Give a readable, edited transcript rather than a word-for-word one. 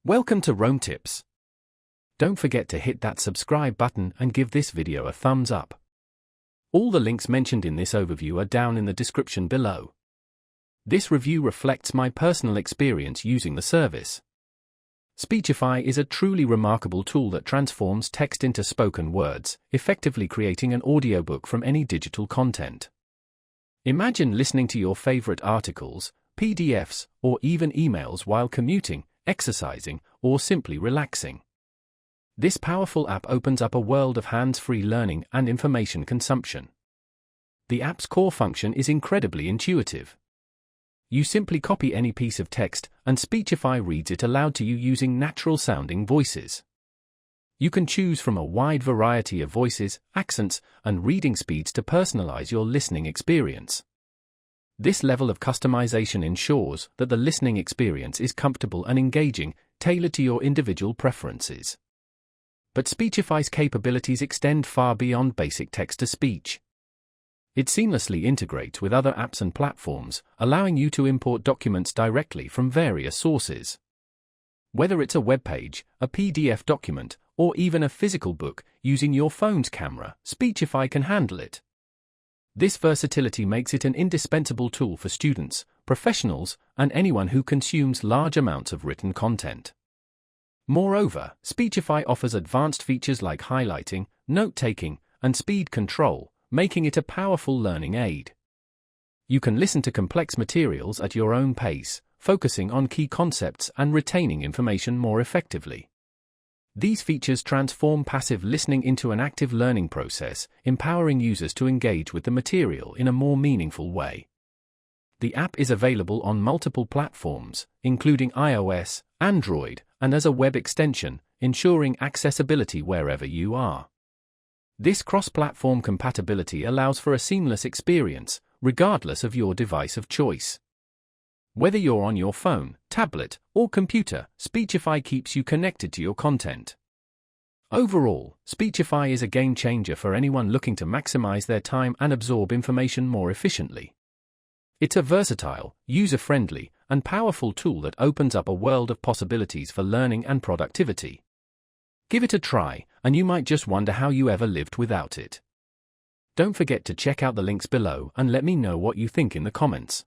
Welcome to Rome Tips. Don't forget to hit that subscribe button and give this video a thumbs up. All the links mentioned in this overview are down in the description below. This review reflects my personal experience using the service. Speechify is a truly remarkable tool that transforms text into spoken words, effectively creating an audiobook from any digital content. Imagine listening to your favorite articles, PDFs, or even emails while commuting, exercising, or simply relaxing. This powerful app opens up a world of hands-free learning and information consumption. The app's core function is incredibly intuitive. You simply copy any piece of text, and Speechify reads it aloud to you using natural-sounding voices. You can choose from a wide variety of voices, accents, and reading speeds to personalize your listening experience. This level of customization ensures that the listening experience is comfortable and engaging, tailored to your individual preferences. But Speechify's capabilities extend far beyond basic text-to-speech. It seamlessly integrates with other apps and platforms, allowing you to import documents directly from various sources. Whether it's a web page, a PDF document, or even a physical book, using your phone's camera, Speechify can handle it. This versatility makes it an indispensable tool for students, professionals, and anyone who consumes large amounts of written content. Moreover, Speechify offers advanced features like highlighting, note-taking, and speed control, making it a powerful learning aid. You can listen to complex materials at your own pace, focusing on key concepts and retaining information more effectively. These features transform passive listening into an active learning process, empowering users to engage with the material in a more meaningful way. The app is available on multiple platforms, including iOS, Android, and as a web extension, ensuring accessibility wherever you are. This cross-platform compatibility allows for a seamless experience, regardless of your device of choice. Whether you're on your phone, tablet, or computer, Speechify keeps you connected to your content. Overall, Speechify is a game-changer for anyone looking to maximize their time and absorb information more efficiently. It's a versatile, user-friendly, and powerful tool that opens up a world of possibilities for learning and productivity. Give it a try, and you might just wonder how you ever lived without it. Don't forget to check out the links below and let me know what you think in the comments.